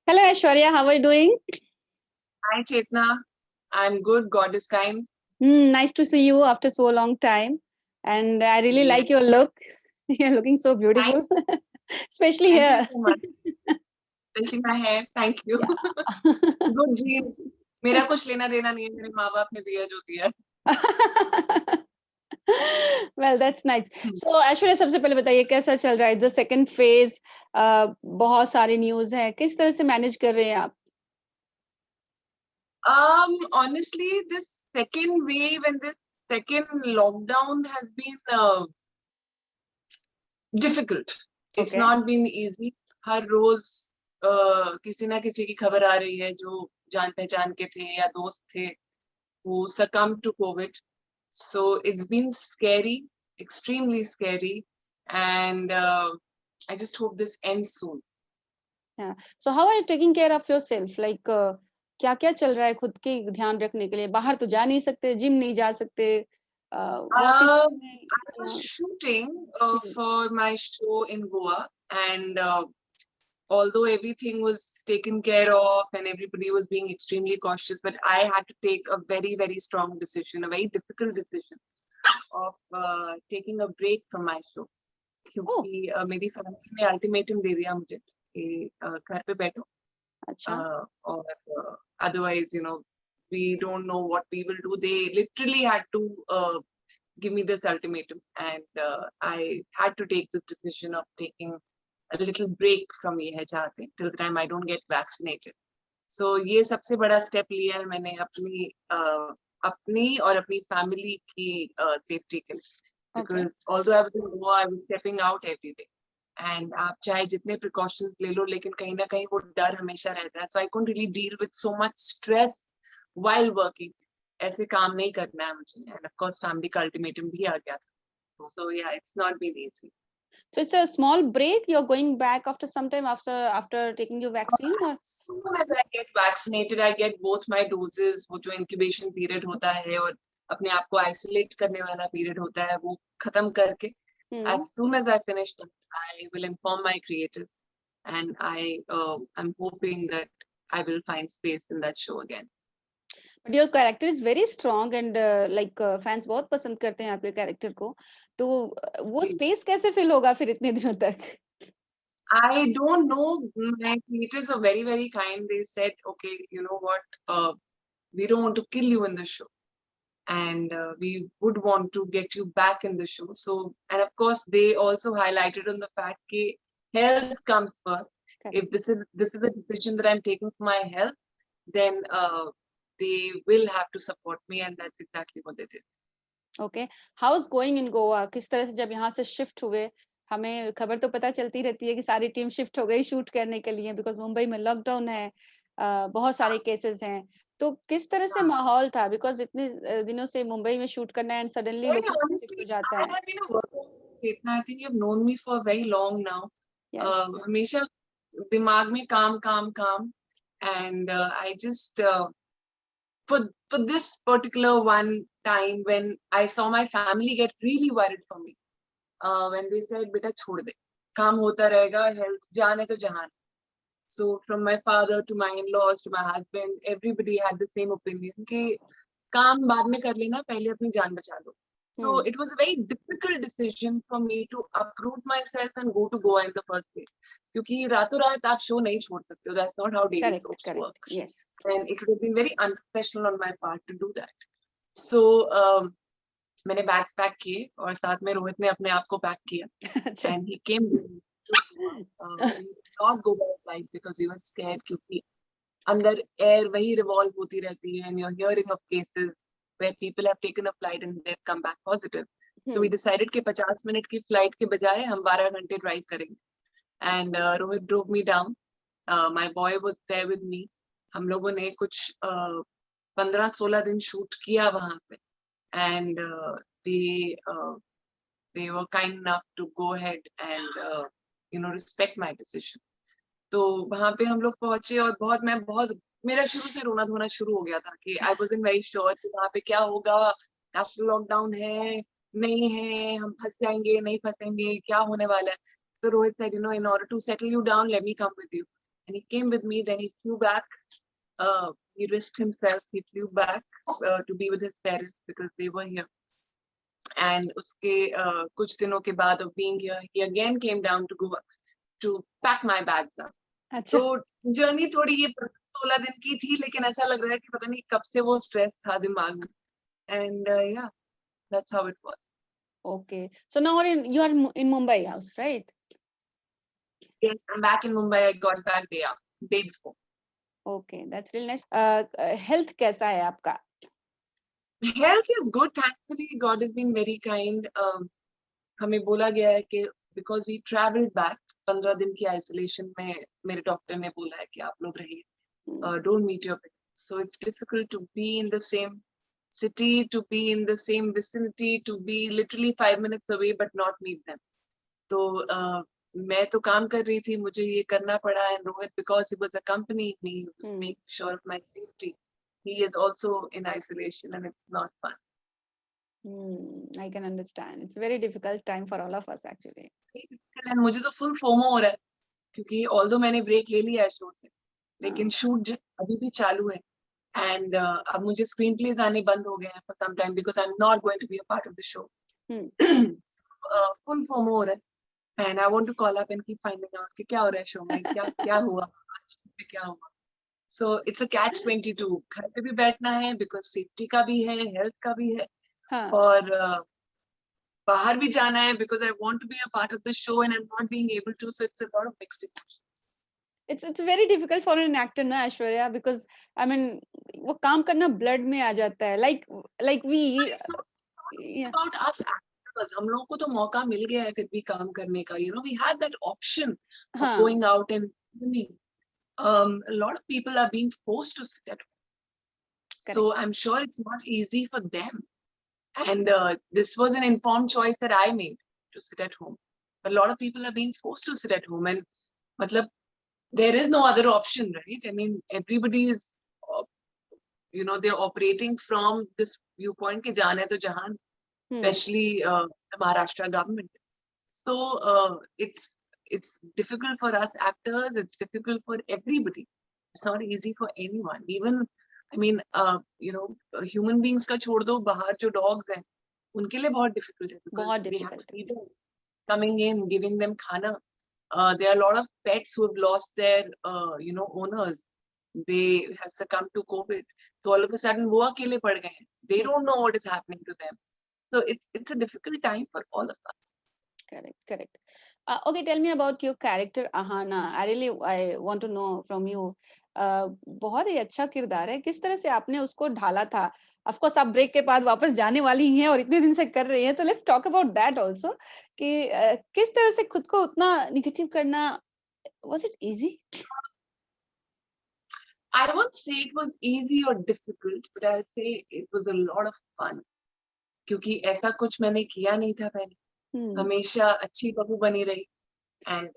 Hello, Aishwarya. How are you doing? Hi, Chetna. I'm good. God is kind. Nice to see you after so long time. And I really Yes. like your look. You're looking so beautiful, especially Thank you here. so much. Especially my hair. Thank you. Yeah. Good genes. मेरा कुछ लेना देना नहीं है, मेरे माँ बाप ने दिया जो दिया। Well, that's nice. So, Aishwarya, सबसे पहले बताइए कैसा चल रहा है? The second phase, बहुत सारी न्यूज है. किस तरह से मैनेज कर रहे हैं आप? Honestly, this second wave and this second lockdown has been difficult. It's Okay. not been easy. हर रोज किसी ना किसी की खबर आ रही है जो जान पहचान के थे या दोस्त थे who succumbed to COVID. So it's been scary, extremely scary, and I just hope this ends soon. Yeah. So how are you taking care of yourself? Like क्या क्या चल रहा है खुद के ध्यान रखने के लिए? बाहर तो जा नहीं सकते, जिम नहीं जा सकते. I was shooting Mhm. for my show in Goa, and although everything was taken care of and everybody was being extremely cautious, but I had to take a very, very strong decision, a very difficult decision of taking a break from my show. क्योंकि मेरी family ने ultimatum दे दिया मुझे कि घर पे बैठो और otherwise we don't know what we will do. They literally had to give me this ultimatum, and I had to take this decision of taking a little break from ये है चाहते till the time I don't get vaccinated. So ये सबसे बड़ा step लिया है मैंने अपनी और अपनी family की safety के लिए. Because although I was in Goa, I was stepping out every day. And आप चाहे जितने precautions ले लो, लेकिन कहीं ना कहीं वो डर हमेशा रहता है. So I couldn't really deal with so much stress while working. ऐसे काम नहीं करना है मुझे. And of course, family का ultimatum भी आ गया था. So yeah, it's not been easy. So it's a small break. You're going back after some time after taking your vaccine. As soon as I get vaccinated, I get both my doses. वो जो incubation period होता है और अपने आप को isolate करने वाला period होता है, वो खत्म करके, as soon as I finish them, I will inform my creatives, and I'm hoping that I will find space in that show again. But your character is very strong and fans बहुत पसंद करते हैं आपके character को. तो वो space कैसे fill होगा फिर इतने दिनों तक? I don't know. My creatives are very, very kind. They said, okay, you know what? We don't want to kill you in the show. And we would want to get you back in the show. So, and of course, they also highlighted on the fact that health comes first. Okay. If this is a decision that I'm taking for my health, then they will have to support me, and that's exactly what they did. Okay. How's going in Goa? किस तरह से जब यहाँ से shift हुए? हमें खबर तो पता चलती रहती है कि सारी टीम शिफ्ट हो गई शूट करने के लिए बिकॉज मुंबई में लॉकडाउन है, बहुत सारे केसेस हैं. तो किस तरह से माहौल था बिकॉज इतने दिनों से मुंबई में शूट करना है एंड सडनली लोग शिफ्ट हो जाता है. I think you've known me for very long now. हमेशा दिमाग में काम and I just for this particular one time when I saw my family get really worried for me. When they said beta chhod de, काम होता रहेगा, health जान है तो जहान. So from my father to my in-laws to my husband, everybody had the same opinion कि काम बाद में कर लेना, पहले अपनी जान बचा लो. So it was a very difficult decision for me to uproot myself and go to Goa in the first place. क्योंकि रातों रात आप show नहीं छोड़ सकते हो. That's not how daily soaps work. Yes. And it would have been very unprofessional on my part to do that. So मैंने bags pack किए और साथ में रोहित ने अपने आप को pack किया. And he came with me to not go by flight because he was scared क्योंकि अंदर air वही revolve होती रहती है and you're hearing of cases where people have taken a flight and they've come back positive. So we decided कि 50 minute की flight के बजाय हम 12 घंटे drive करेंगे. And Rohit drove me down. My boy was there with me. हम लोगों ने कुछ 15-16 दिन shoot किया वहाँ पे. And they were kind enough to go ahead and respect my decision. तो वहाँ पे हम लोग पहुंचे और मेरा शुरू से रोना धोना शुरू हो गया था कि I wasn't very sure कि वहाँ पे क्या होगा, आफ्टर लॉकडाउन है नहीं है, हम फंस जाएंगे नहीं फंसेंगे, क्या होने वाला है. So Rohit said, in order to settle you down, let me come with you. and he came with me. Then he flew back. He risked himself. He flew back to be with his parents because they were here. And uske kuch dinon ke baad of being here, he again came down to Goa to pack my bags up. अच्छा, तो journey थोड़ी ये 16 दिन की थी, लेकिन ऐसा लग रहा है कि पता नहीं कब से वो स्ट्रेस था दिमाग में. And yeah, that's how it was. okay. So now you are in Mumbai house, right? Yes, I'm back in Mumbai. I got back day before. Okay, that's really nice. Health कैसा है आपका? Health is good, thankfully. God has been very kind. हमें बोला गया है कि because we traveled back, 15 दिन की isolation में मेरे डॉक्टर ने बोला है कि आप लोग रहिए. Don't meet your parents. So it's difficult to be in the same city, to be in the same vicinity, to be literally 5 minutes away but not meet them. So मैं तो काम कर रही थी, मुझे ये करना पड़ा, and Rohit, because he was accompanying me, he was making sure of my safety. He is also in isolation and it's not fun. I can understand. It's a very difficult time for all of us actually. And मुझे तो full FOMO हो रहा है क्योंकि although मैंने break ले लिया है show से, लेकिन shoot अभी भी चालू है. And अब मुझे screenplays आने बंद हो गए हैं for some time because I'm not going to be a part of the show. Full FOMO हो रहा है. And I want to call up and keep finding out कि क्या हो रहा है show में, क्या हुआ, आज पे क्या हुआ. So it's a catch-22. घर पे भी बैठना है because safety का भी है, health का भी है, और बाहर भी जाना है because I want to be a part of the show and I'm not being able to. So it's a lot of mixed emotions. It's very difficult for an actor ना Aishwarya, because I mean वो काम करना blood में आ जाता है. Like we. It's not about us actors. हम लोगों को तो मौका मिल गया है फिर भी काम करने का. You know, we had that option of going out and winning. A lot of people are being forced to sit at home. Correct. So I'm sure it's not easy for them. And this was an informed choice that I made to sit at home. A lot of people are being forced to sit at home, and matlab, there is no other option, right? I mean, everybody is, you know, they're operating from this viewpoint ke jaan hai to jahan, especially the Maharashtra government. So it's difficult for us actors. It's difficult for everybody. It's not easy for anyone. Even, I mean, you know, human beings का छोड़ दो, बाहर जो dogs हैं, उनके लिए बहुत difficult है because they have people coming in, giving them खाना. There are a lot of pets who have lost their, you know, owners. They have succumbed to COVID. So all of a sudden, वो अकेले पड़ गए हैं. They don't know what is happening to them. So it's a difficult time for all of us. Correct. Okay, tell me about your character Ahana. I want to know from you. बहुत ही अच्छा किरदार है. किस तरह से आपने उसको ढाला था? Of course, आप ब्रेक के बाद वापस जाने वाली ही हैं और इतने दिन से कर रही हैं, तो let's talk about that also. कि किस तरह से खुद को उतना निगेटिव करना, was it easy? I won't say it was easy or difficult, but I'll say it was a lot of fun. क्योंकि ऐसा कुछ मैंने किया नहीं था पहले. हमेशा अच्छी बहू बनी रही, and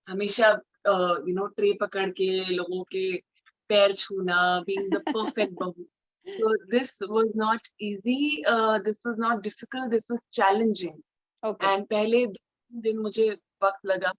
हमेशा you know, ट्रे पकड़ के लोगों के पैर छूना, being the perfect बहू. So this was not easy. This was not difficult. This was challenging. Okay. And पहले दिन मुझे वक्त लगा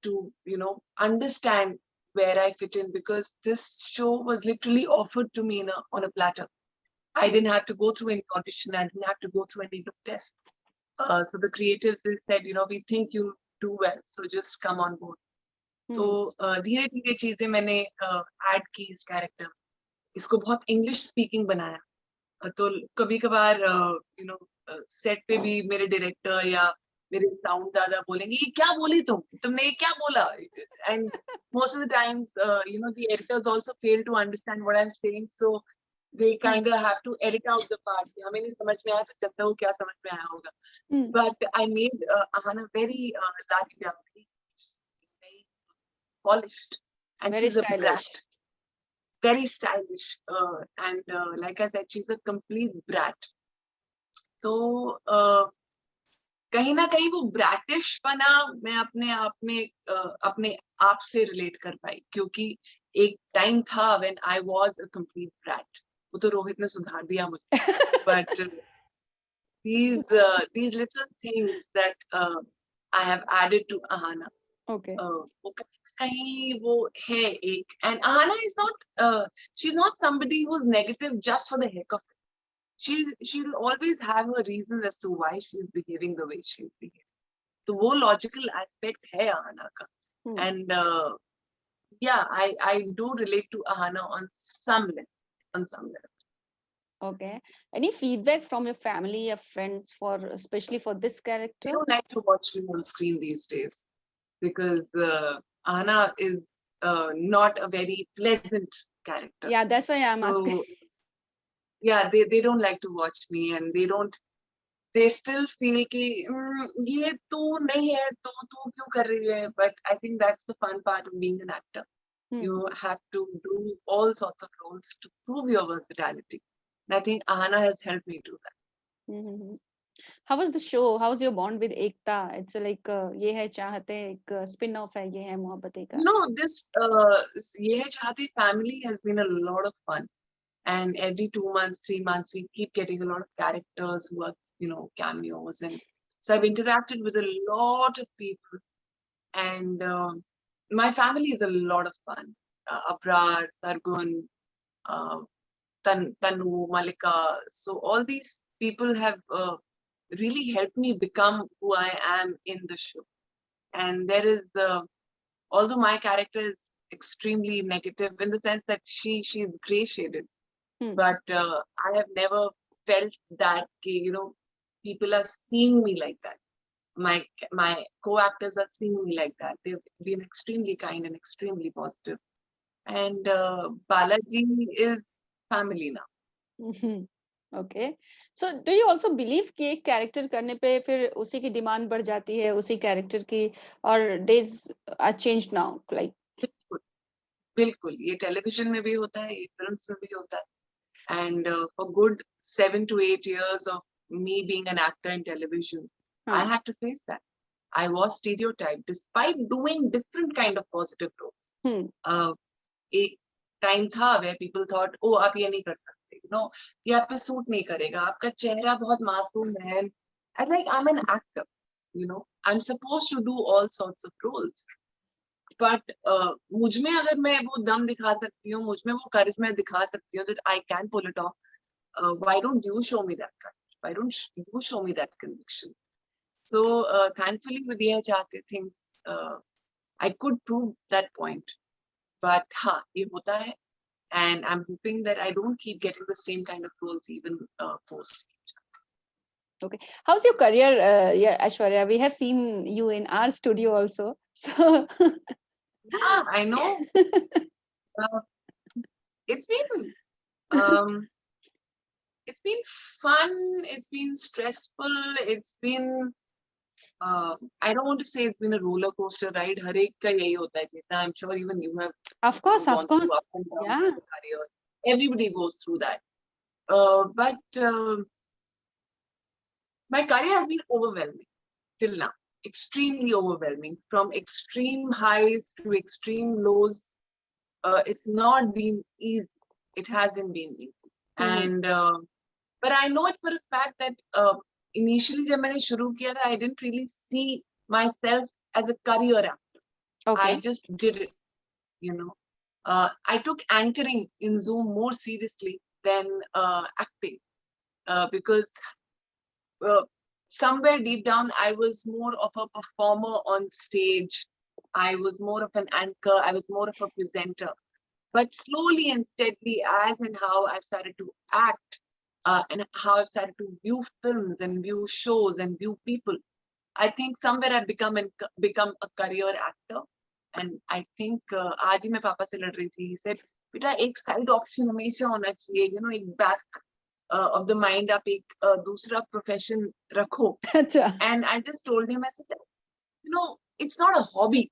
to, you know, understand where I fit in, because this show was literally offered to me on a platter. I didn't have to go through any audition. I didn't have to go through any look test. So the creatives said, you know, we think you do well, so just come on board. So धीरे धीरे चीजें मैंने add की इस character, इसको बहुत English speaking बनाया. तो कभी कभार यू नो सेट पे भी मेरे डायरेक्टर या मेरे साउंड दादा बोलेंगे ये क्या बोली तुमने ये क्या बोला. And most of the times you know, the editors also fail to understand what I'm saying, so they kind of have to edit out the part. हमें नहीं समझ में आया तो जब तक वो क्या समझ में आया होगा. But I made Ahana very very polished, and very she's stylish. a brat. Very stylish, and like I said, she's a complete brat. So कहीं ना कहीं वो ब्रैटिश बना मैं अपने आप में अपने आप से रिलेट कर पाई, क्योंकि एक टाइम था when I was a complete brat. वो तो रोहित ने सुधार दिया मुझे. But these little things that I have added to Ahana. Okay. वो कहीं वो है एक, and Ahana is not, she's not somebody who's negative just for the heck of it. She'll always have her reasons as to why she's behaving the way she's behaving. तो वो logical aspect है Ahana का. Hmm. And yeah, I do relate to Ahana on some level. Okay. Any feedback from your family or friends for especially for this They character? don't like to watch me on screen these days because Ahana is not a very pleasant character. Yeah, that's why I'm asking. So yeah, they don't like to watch me, and they still feel कि ये तू नहीं है तो तू क्यों कर रही है? But I think that's the fun part of being an actor. Hmm. You have to do all sorts of roles to prove your versatility. And I think Ahana has helped me do that. Mm-hmm. How was the show? How's your bond with Ekta? It's like ये है चाहते एक spin-off है ये है मोहब्बतें का. You know, this Ye Hai Chahte family has been a lot of fun. And every 2 months, 3 months, we keep getting a lot of characters who are, cameos. And so I've interacted with a lot of people. And my family is a lot of fun. Abrar, Sargun, uh, Tanu, Malika. So all these people have really helped me become who I am in the show. And there is, although my character is extremely negative in the sense that she's gray shaded, but I have never felt that, people are seeing me like that. My co-actors are seeing me like that. They've been extremely kind and extremely positive. And Balaji is family now. Mhm. Okay. So do you also believe कि एक character करने पे फिर उसी की demand बढ़ जाती है उसी character की और days are changed now like बिल्कुल बिल्कुल ये टेलीविजन में भी होता है, ये फिल्म्स में भी होता है. And for good 7 to 8 years of me being an actor in television, I had to face that. I was stereotyped despite doing different kind of positive roles. एक टाइम था where people thought, oh, आप ये नहीं कर सकते, ये आप पे सूट नहीं करेगा, आपका चेहरा बहुत मासूम है. I like, I'm an actor, I'm supposed to do all sorts of roles. But मुझ में अगर मैं वो दम दिखा सकती हूँ, मुझ में वो करिश्मा दिखा सकती हूँ, that I can pull it off. Why don't you show me that courage? Why don't you show me that conviction? So thankfully with Ye Hai Chahte things, I could prove that point. But हाँ, ये होता है. And I'm hoping that I don't keep getting the same kind of roles even post. Okay. How's your career, yeah, Aishwarya? We have seen you in our studio also. So Yeah, I know. It's been fun. It's been stressful. It's been I don't want to say it's been a roller coaster ride. हर एक का यही होता है, Cheta. I'm sure even you have of course, gone through ups and downs yeah. of your career. Everybody goes through that. But my career has been overwhelming till now. Extremely overwhelming. From extreme highs to extreme lows. It's not been easy. It hasn't been easy. And but I know it for a fact that initially जब मैंने शुरू किया था, I didn't really see myself as a career actor. Okay. I just did it, I took anchoring in Zoom more seriously than acting because somewhere deep down I was more of a performer on stage. I was more of an anchor. I was more of a presenter. But slowly and steadily, as and how I've started to act, and how I've started to view films and view shows and view people, I think somewhere I've become a career actor. And I think आज ही मैं पापा से लड़ रही थी. He said, बेटा एक side option हमेशा होना चाहिए, एक back of the mind आप एक दूसरा profession रखो. And I just told him, I said, it's not a hobby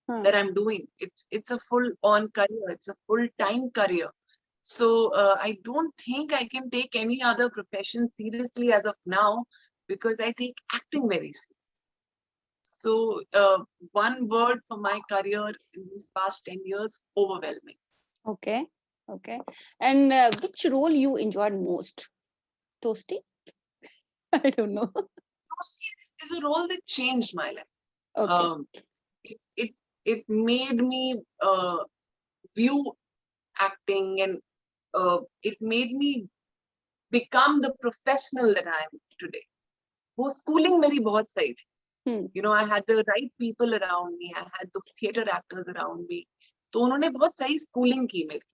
that I'm doing. It's a full-on career. It's a full-time career. So I don't think I can take any other profession seriously as of now because I take acting very seriously. So one word for my career in these past 10 years, overwhelming. Okay. Okay. And which role you enjoyed most? Toasty? I don't know. Toasty is a role that changed my life. Okay. It it made me view acting, and it made me become the professional that I am today. वो schooling मेरी बहुत सही थी. You know, I had the right people around me. I had the theater actors around me. तो उन्होंने बहुत सही schooling की मेरी.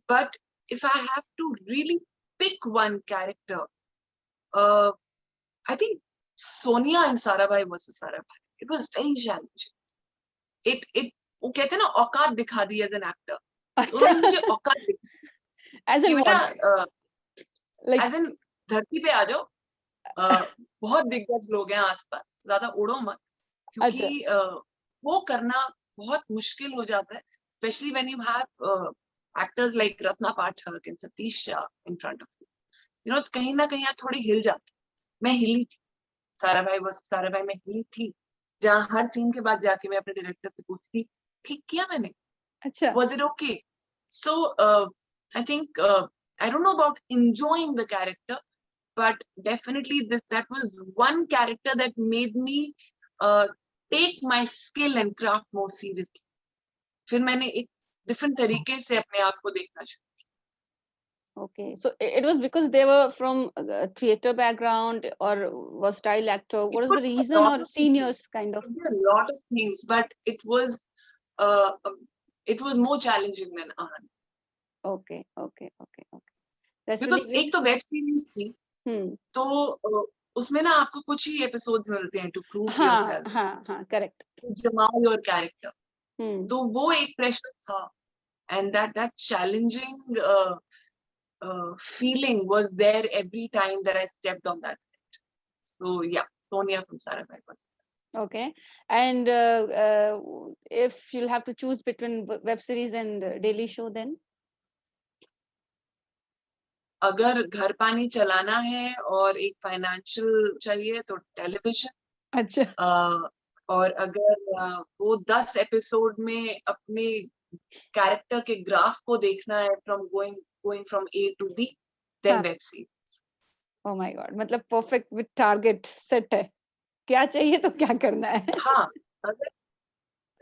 But if I have to really pick one character, I think Sonia in Sarabhai versus Sarabhai. It was very challenging. It वो कहते हैं ना औकात दिखा दी as an actor. उन्होंने मुझे औकात दिखा. As in what? Like as in धरती पे आ जाओ. बहुत दिग्गज लोग हैं आसपास, ज्यादा उड़ो मत, क्योंकि वो करना बहुत मुश्किल हो जाता है, especially when you have actors like Ratna Pathak and Satish Shah in front of you. You know, कहीं ना कहीं आप थोड़ी हिल जाते. मैं हिली थी. साराभाई में हिली थी, जहाँ हर सीन के बाद जाके मैं अपने डायरेक्टर से पूछती, ठीक किया मैंने? अच्छा. Was it okay? So I think I don't know about enjoying the character, but definitely that was one character that made me take my skill and craft more seriously. फिर मैंने एक different तरीके से अपने आप को देखना शुरू. Okay, so it was because they were from theater background or versatile actor. What is the reason, or seniors kind of? A lot of things, but it was more challenging than Ahan. Okay. That's because really एक तो web series थी, तो उसमें ना आपको कुछ ही episodes मिलते हैं to prove yourself. हाँ, correct. To jama your character. तो वो एक pressure था, and that challenging feeling was there every time that I stepped on that set. So yeah, Sonia from Sarabhai was. Okay, and if you'll have to choose between web series and daily show, then? अगर घर पानी चलाना है और एक financial चाहिए तो television. अच्छा. और अगर वो 10 एपिसोड में अपने कैरेक्टर के ग्राफ को देखना है from going from A to B, then web series. Oh my God, मतलब परफेक्ट विद टारगेट सेट है. क्या चाहिए तो क्या करना है. हाँ, अगर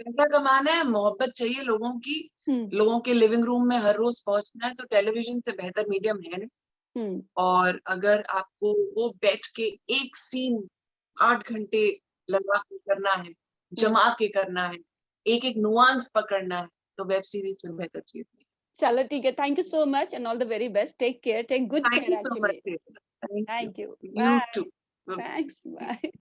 पैसा कमाना है, मोहब्बत चाहिए लोगों की, लोगों के लिविंग रूम में हर रोज पहुंचना है, तो टेलीविजन से बेहतर मीडियम है नहीं. और अगर आपको वो बैठ के एक सीन 8 घंटे लगा के करना है, जमा के करना है, एक एक नुआंस पकड़ना है, तो वेब सीरीज से बेहतर चीज नहीं. चलो ठीक है. Thank you so much and all the very best. Take care, take good care. Thank you so much. Thank you. You too. Thanks. Bye.